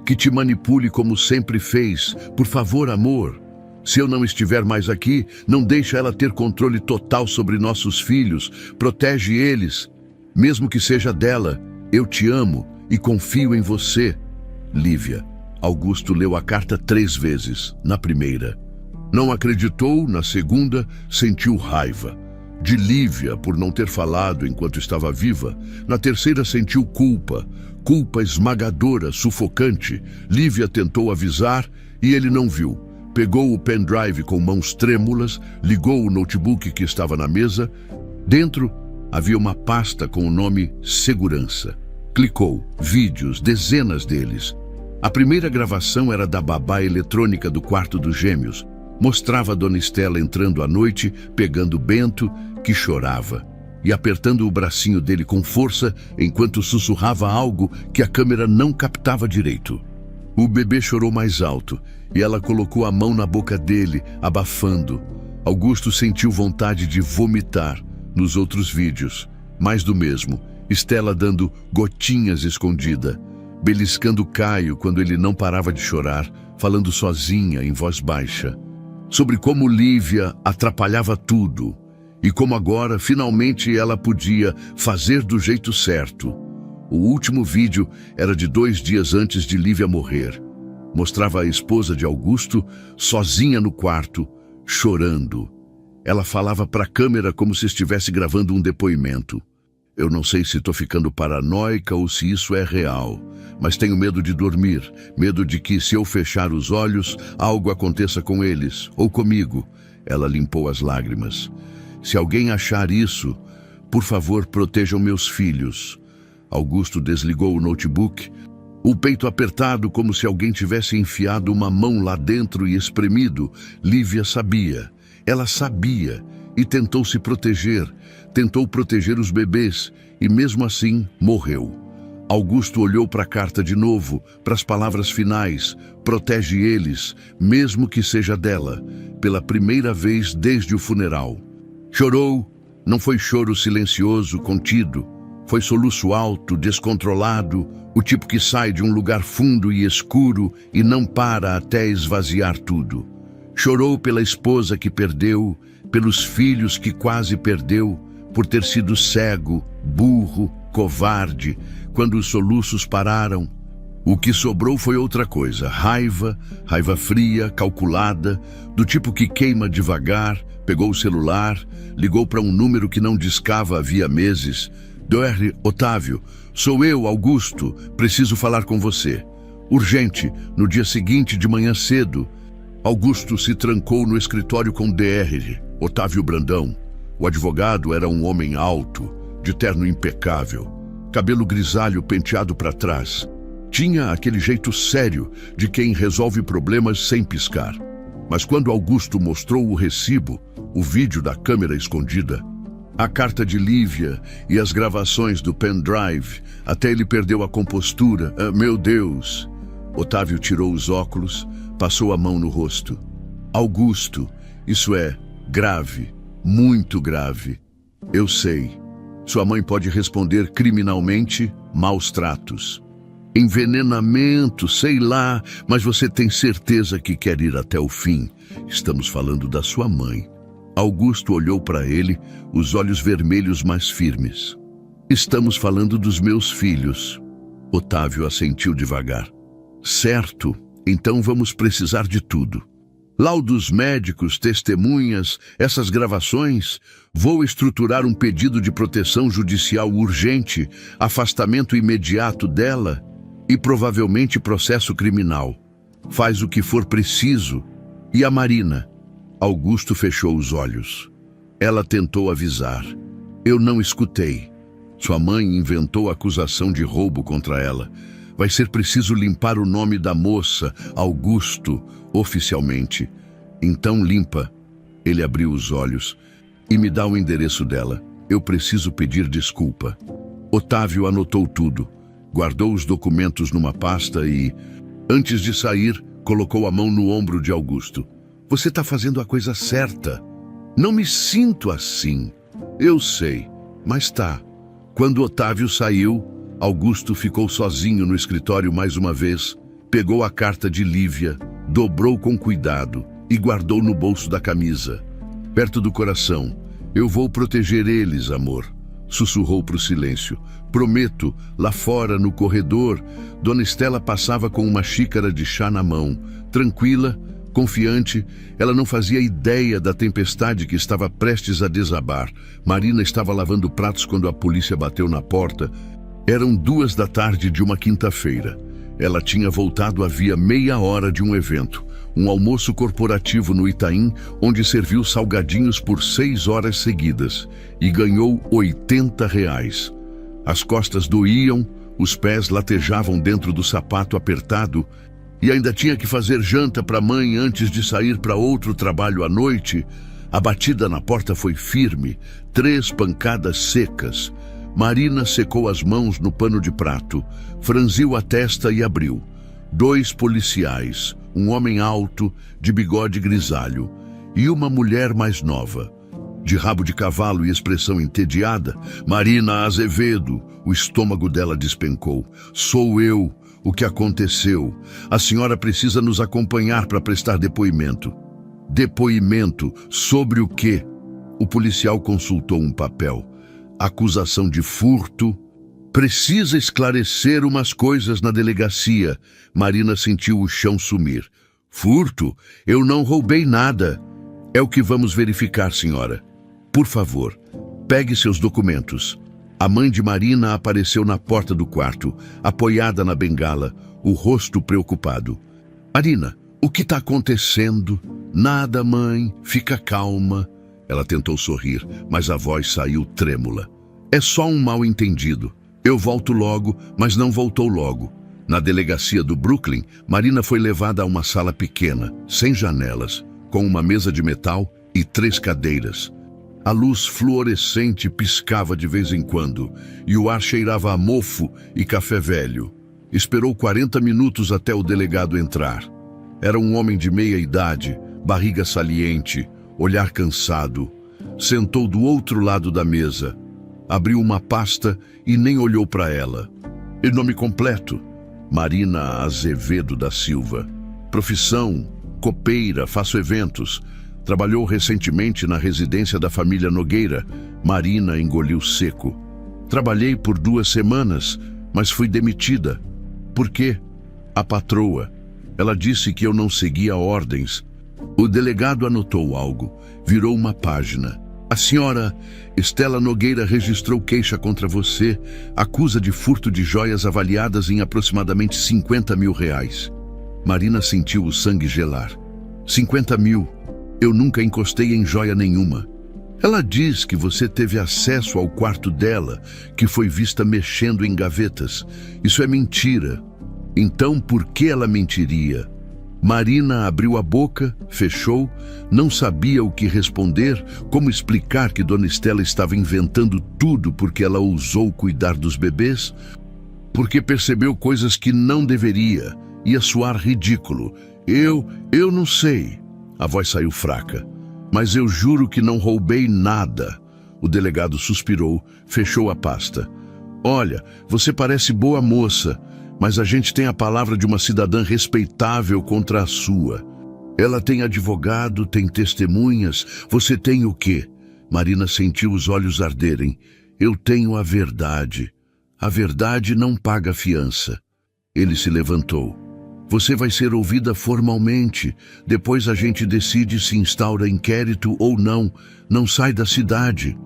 que te manipule como sempre fez. Por favor, amor. Se eu não estiver mais aqui, não deixa ela ter controle total sobre nossos filhos. Protege eles. Mesmo que seja dela, eu te amo e confio em você. Lívia. Augusto leu a carta 3 vezes. Na primeira, não acreditou. Na segunda, sentiu raiva de Lívia por não ter falado enquanto estava viva. Na terceira, sentiu culpa esmagadora, sufocante. Lívia tentou avisar e ele não viu. Pegou o pendrive com mãos trêmulas, ligou o notebook que estava na mesa. Dentro havia uma pasta com o nome Segurança. Clicou. Vídeos, dezenas deles. A primeira gravação era da babá eletrônica do quarto dos gêmeos. Mostrava a Dona Estela entrando à noite, pegando Bento, que chorava, e apertando o bracinho dele com força enquanto sussurrava algo que a câmera não captava direito. O bebê chorou mais alto e ela colocou a mão na boca dele, abafando. Augusto sentiu vontade de vomitar. Nos outros vídeos, mais do mesmo. Estela dando gotinhas escondida, beliscando Caio quando ele não parava de chorar, falando sozinha em voz baixa, sobre como Lívia atrapalhava tudo e como agora, finalmente, ela podia fazer do jeito certo. O último vídeo era de 2 dias antes de Lívia morrer. Mostrava a esposa de Augusto sozinha no quarto, chorando. Ela falava para a câmera como se estivesse gravando um depoimento. Eu não sei se estou ficando paranoica ou se isso é real, mas tenho medo de dormir, medo de que, se eu fechar os olhos, algo aconteça com eles, ou comigo. Ela limpou as lágrimas. Se alguém achar isso, por favor, protejam meus filhos. Augusto desligou o notebook, o peito apertado como se alguém tivesse enfiado uma mão lá dentro e espremido. Lívia sabia. Ela sabia e tentou se proteger, tentou proteger os bebês e mesmo assim morreu. Augusto olhou para a carta de novo, para as palavras finais. Protege eles, mesmo que seja dela, pela primeira vez desde o funeral. Chorou, não foi choro silencioso, contido. Foi soluço alto, descontrolado, o tipo que sai de um lugar fundo e escuro e não para até esvaziar tudo. Chorou pela esposa que perdeu, pelos filhos que quase perdeu, por ter sido cego, burro, covarde. Quando os soluços pararam, o que sobrou foi outra coisa. Raiva fria, calculada, do tipo que queima devagar. Pegou o celular, ligou para um número que não discava havia meses. Dr. Otávio, sou eu, Augusto, preciso falar com você. Urgente, no dia seguinte de manhã cedo. Augusto se trancou no escritório com Dr. Otávio Brandão. O advogado era um homem alto, de terno impecável, cabelo grisalho penteado para trás. Tinha aquele jeito sério de quem resolve problemas sem piscar. Mas quando Augusto mostrou o recibo, o vídeo da câmera escondida, a carta de Lívia e as gravações do pendrive, até ele perdeu a compostura. Meu Deus! Otávio tirou os óculos, passou a mão no rosto. Augusto, isso é grave, muito grave. Eu sei. Sua mãe pode responder criminalmente, maus tratos, envenenamento, sei lá, mas você tem certeza que quer ir até o fim. Estamos falando da sua mãe. Augusto olhou para ele, os olhos vermelhos mais firmes. Estamos falando dos meus filhos. Otávio assentiu devagar. Certo, então vamos precisar de tudo. Laudos médicos, testemunhas, essas gravações. Vou estruturar um pedido de proteção judicial urgente, afastamento imediato dela e provavelmente processo criminal. Faz o que for preciso. E a Marina? Augusto fechou os olhos. Ela tentou avisar. Eu não escutei. Sua mãe inventou acusação de roubo contra ela. Vai ser preciso limpar o nome da moça, Augusto, oficialmente. Então limpa. Ele abriu os olhos. E me dá o endereço dela. Eu preciso pedir desculpa. Otávio anotou tudo. Guardou os documentos numa pasta e, antes de sair, colocou a mão no ombro de Augusto. Você está fazendo a coisa certa. Não me sinto assim. Eu sei, mas tá. Quando Otávio saiu, Augusto ficou sozinho no escritório mais uma vez, pegou a carta de Lívia, dobrou com cuidado e guardou no bolso da camisa. Perto do coração. Eu vou proteger eles, amor. Sussurrou para o silêncio. Prometo, lá fora, no corredor, Dona Estela passava com uma xícara de chá na mão. Tranquila, confiante, ela não fazia ideia da tempestade que estava prestes a desabar. Marina estava lavando pratos quando a polícia bateu na porta. Eram 2 da tarde de uma quinta-feira. Ela tinha voltado havia meia hora de um evento, um almoço corporativo no Itaim, onde serviu salgadinhos por 6 horas seguidas e ganhou R$ 80. As costas doíam, os pés latejavam dentro do sapato apertado e ainda tinha que fazer janta para a mãe antes de sair para outro trabalho à noite. A batida na porta foi firme, 3 pancadas secas. Marina secou as mãos no pano de prato, franziu a testa e abriu. 2 policiais, um homem alto, de bigode grisalho, e uma mulher mais nova. De rabo de cavalo e expressão entediada, Marina Azevedo, o estômago dela despencou. Sou eu, o que aconteceu. A senhora precisa nos acompanhar para prestar depoimento. Depoimento sobre o quê? O policial consultou um papel. Acusação de furto. Precisa esclarecer umas coisas na delegacia. Marina sentiu o chão sumir. Furto? Eu não roubei nada. É o que vamos verificar, senhora. Por favor, pegue seus documentos. A mãe de Marina apareceu na porta do quarto, apoiada na bengala, o rosto preocupado. Marina, o que está acontecendo? Nada, mãe. Fica calma. Ela tentou sorrir, mas a voz saiu trêmula. É só um mal-entendido. Eu volto logo, mas não voltou logo. Na delegacia do Brooklyn, Marina foi levada a uma sala pequena, sem janelas, com uma mesa de metal e 3 cadeiras. A luz fluorescente piscava de vez em quando, e o ar cheirava a mofo e café velho. Esperou 40 minutos até o delegado entrar. Era um homem de meia idade, barriga saliente, olhar cansado. Sentou do outro lado da mesa. Abriu uma pasta e nem olhou para ela. E nome completo? Marina Azevedo da Silva. Profissão? Copeira, faço eventos. Trabalhou recentemente na residência da família Nogueira. Marina engoliu seco. Trabalhei por 2 semanas, mas fui demitida. Por quê? A patroa. Ela disse que eu não seguia ordens. O delegado anotou algo, virou uma página. A senhora Estela Nogueira registrou queixa contra você, acusa de furto de joias avaliadas em aproximadamente R$ 50 mil. Marina sentiu o sangue gelar. 50 mil. Eu nunca encostei em joia nenhuma. Ela diz que você teve acesso ao quarto dela, que foi vista mexendo em gavetas. Isso é mentira. Então por que ela mentiria? Marina abriu a boca, fechou, não sabia o que responder, como explicar que Dona Estela estava inventando tudo porque ela ousou cuidar dos bebês, porque percebeu coisas que não deveria, ia soar ridículo. Eu não sei. A voz saiu fraca. Mas eu juro que não roubei nada. O delegado suspirou, fechou a pasta. Olha, você parece boa moça, mas a gente tem a palavra de uma cidadã respeitável contra a sua. Ela tem advogado, tem testemunhas. Você tem o quê? Marina sentiu os olhos arderem. Eu tenho a verdade. A verdade não paga fiança. Ele se levantou. Você vai ser ouvida formalmente. Depois a gente decide se instaura inquérito ou não. Não sai da cidade.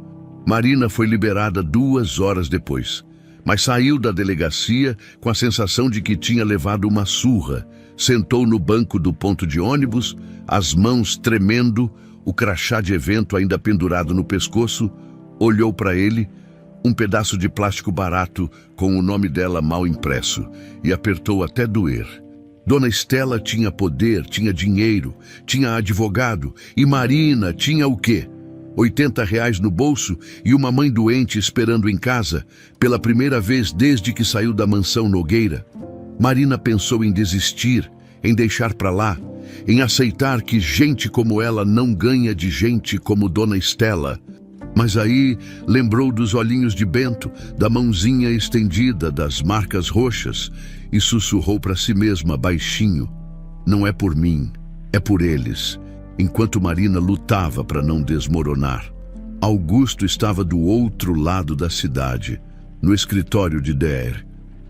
Marina foi liberada 2 horas depois. Mas saiu da delegacia com a sensação de que tinha levado uma surra. Sentou no banco do ponto de ônibus, as mãos tremendo, o crachá de evento ainda pendurado no pescoço, olhou para ele, um pedaço de plástico barato com o nome dela mal impresso, e apertou até doer. Dona Estela tinha poder, tinha dinheiro, tinha advogado, e Marina tinha o quê? R$ 80 no bolso e uma mãe doente esperando em casa, pela primeira vez desde que saiu da mansão Nogueira. Marina pensou em desistir, em deixar para lá, em aceitar que gente como ela não ganha de gente como Dona Estela. Mas aí lembrou dos olhinhos de Bento, da mãozinha estendida, das marcas roxas, e sussurrou para si mesma, baixinho: não é por mim, é por eles. Enquanto Marina lutava para não desmoronar, Augusto estava do outro lado da cidade, no escritório de DR.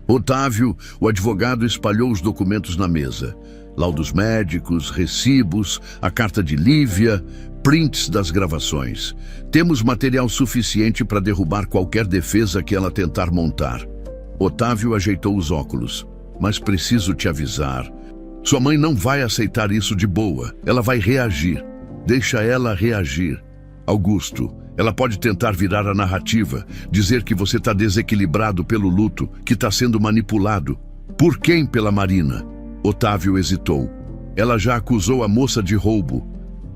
Otávio, o advogado, espalhou os documentos na mesa. Laudos médicos, recibos, a carta de Lívia, prints das gravações. Temos material suficiente para derrubar qualquer defesa que ela tentar montar. Otávio ajeitou os óculos. Mas preciso te avisar. Sua mãe não vai aceitar isso de boa. Ela vai reagir. Deixa ela reagir. Augusto, ela pode tentar virar a narrativa, dizer que você está desequilibrado pelo luto, que está sendo manipulado. Por quem? Pela Marina? Otávio hesitou. Ela já acusou a moça de roubo.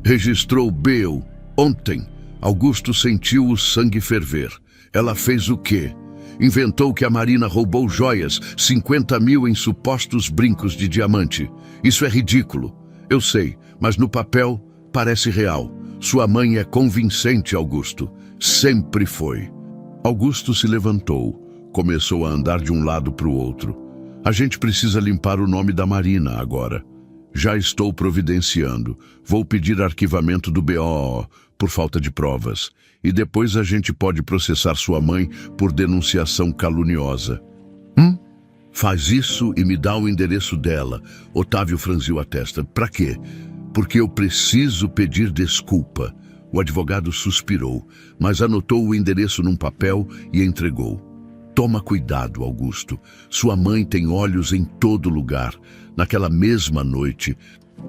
Registrou bail. Ontem, Augusto sentiu o sangue ferver. Ela fez o quê? Inventou que a Marina roubou joias, 50 mil em supostos brincos de diamante. Isso é ridículo. Eu sei, mas no papel parece real. Sua mãe é convincente, Augusto. Sempre foi. Augusto se levantou. Começou a andar de um lado para o outro. A gente precisa limpar o nome da Marina agora. Já estou providenciando. Vou pedir arquivamento do BO por falta de provas. E depois a gente pode processar sua mãe por denunciação caluniosa. Faz isso e me dá o endereço dela. Otávio franziu a testa. Pra quê? Porque eu preciso pedir desculpa. O advogado suspirou, mas anotou o endereço num papel e entregou. Toma cuidado, Augusto. Sua mãe tem olhos em todo lugar. Naquela mesma noite,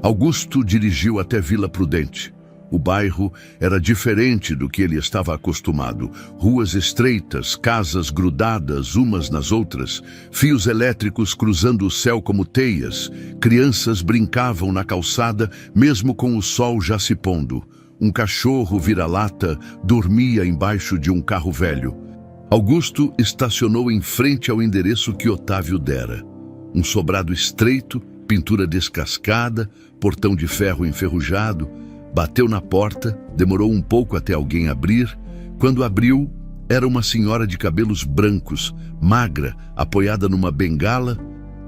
Augusto dirigiu até Vila Prudente. O bairro era diferente do que ele estava acostumado. Ruas estreitas, casas grudadas umas nas outras, fios elétricos cruzando o céu como teias. Crianças brincavam na calçada, mesmo com o sol já se pondo. Um cachorro vira-lata dormia embaixo de um carro velho. Augusto estacionou em frente ao endereço que Otávio dera. Um sobrado estreito, pintura descascada, portão de ferro enferrujado. Bateu na porta, demorou um pouco até alguém abrir. Quando abriu, era uma senhora de cabelos brancos, magra, apoiada numa bengala.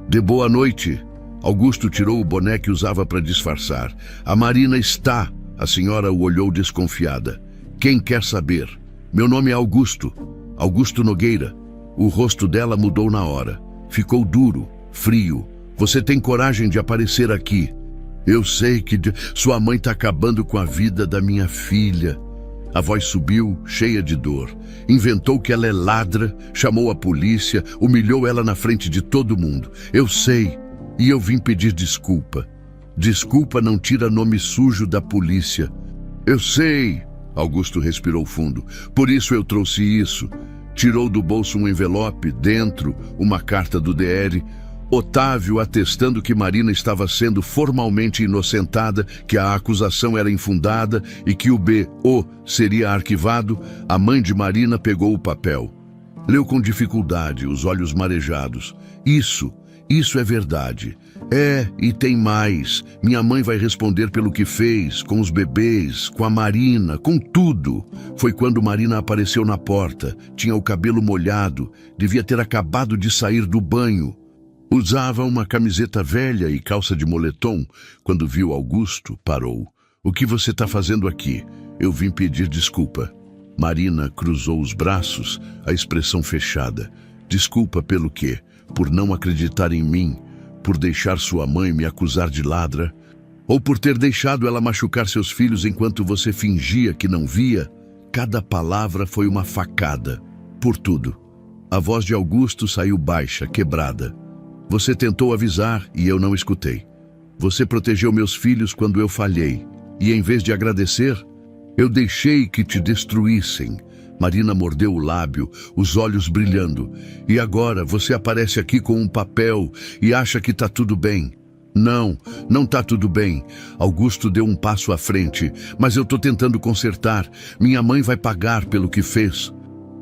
De boa noite. Augusto tirou o boné que usava para disfarçar. A Marina está. A senhora o olhou desconfiada. Quem quer saber? Meu nome é Augusto. Augusto Nogueira. O rosto dela mudou na hora. Ficou duro, frio. Você tem coragem de aparecer aqui? Eu sei que sua mãe está acabando com a vida da minha filha. A voz subiu, cheia de dor. Inventou que ela é ladra, chamou a polícia, humilhou ela na frente de todo mundo. Eu sei, e eu vim pedir desculpa. Desculpa não tira nome sujo da polícia. Eu sei, Augusto respirou fundo. Por isso eu trouxe isso. Tirou do bolso um envelope, dentro, uma carta do DR. Otávio atestando que Marina estava sendo formalmente inocentada, que a acusação era infundada e que o BO seria arquivado. A mãe de Marina pegou o papel. Leu com dificuldade, os olhos marejados. Isso é verdade. É, e tem mais. Minha mãe vai responder pelo que fez, com os bebês, com a Marina, com tudo. Foi quando Marina apareceu na porta. Tinha o cabelo molhado, devia ter acabado de sair do banho. Usava uma camiseta velha e calça de moletom. Quando viu Augusto, parou. O que você está fazendo aqui? Eu vim pedir desculpa. Marina cruzou os braços, a expressão fechada. Desculpa pelo quê? Por não acreditar em mim? Por deixar sua mãe me acusar de ladra? Ou por ter deixado ela machucar seus filhos enquanto você fingia que não via? Cada palavra foi uma facada. Por tudo. A voz de Augusto saiu baixa, quebrada. Você tentou avisar e eu não escutei. Você protegeu meus filhos quando eu falhei. E em vez de agradecer, eu deixei que te destruíssem. Marina mordeu o lábio, os olhos brilhando. E agora você aparece aqui com um papel e acha que tá tudo bem. Não tá tudo bem. Augusto deu um passo à frente. Mas eu tô tentando consertar. Minha mãe vai pagar pelo que fez.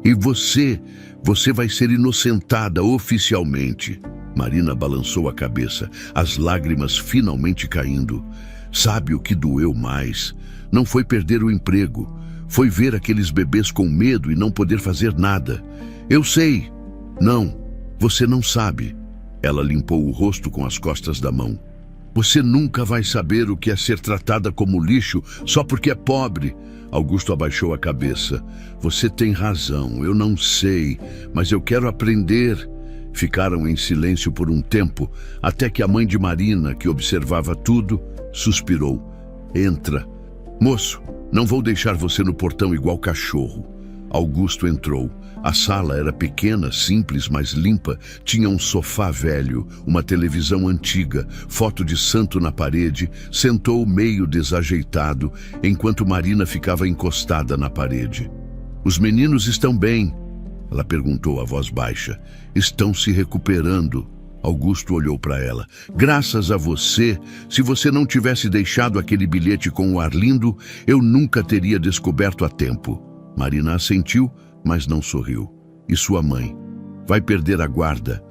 E você vai ser inocentada oficialmente. Marina balançou a cabeça, as lágrimas finalmente caindo. Sabe o que doeu mais? Não foi perder o emprego. Foi ver aqueles bebês com medo e não poder fazer nada. Eu sei. Não, você não sabe. Ela limpou o rosto com as costas da mão. Você nunca vai saber o que é ser tratada como lixo só porque é pobre. Augusto abaixou a cabeça. Você tem razão, eu não sei, mas eu quero aprender. Ficaram em silêncio por um tempo, até que a mãe de Marina, que observava tudo, suspirou. Entra. Moço, não vou deixar você no portão igual cachorro. Augusto entrou. A sala era pequena, simples, mas limpa. Tinha um sofá velho, uma televisão antiga, foto de santo na parede. Sentou meio desajeitado, enquanto Marina ficava encostada na parede. Os meninos estão bem? Ela perguntou a voz baixa. Estão se recuperando. Augusto olhou para ela. Graças a você, se você não tivesse deixado aquele bilhete com o Arlindo, eu nunca teria descoberto a tempo. Marina assentiu, mas não sorriu. E sua mãe? Vai perder a guarda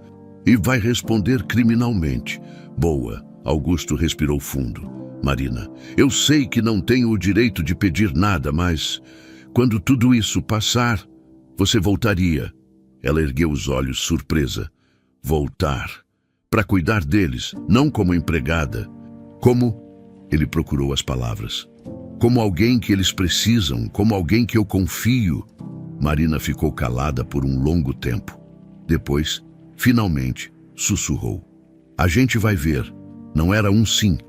e vai responder criminalmente. Boa. Augusto respirou fundo. Marina, eu sei que não tenho o direito de pedir nada, mas quando tudo isso passar, você voltaria. Ela ergueu os olhos, surpresa. Voltar. Para cuidar deles, não como empregada. Como? Ele procurou as palavras. Como alguém que eles precisam, como alguém que eu confio. Marina ficou calada por um longo tempo. Depois, finalmente, sussurrou. A gente vai ver. Não era um sim,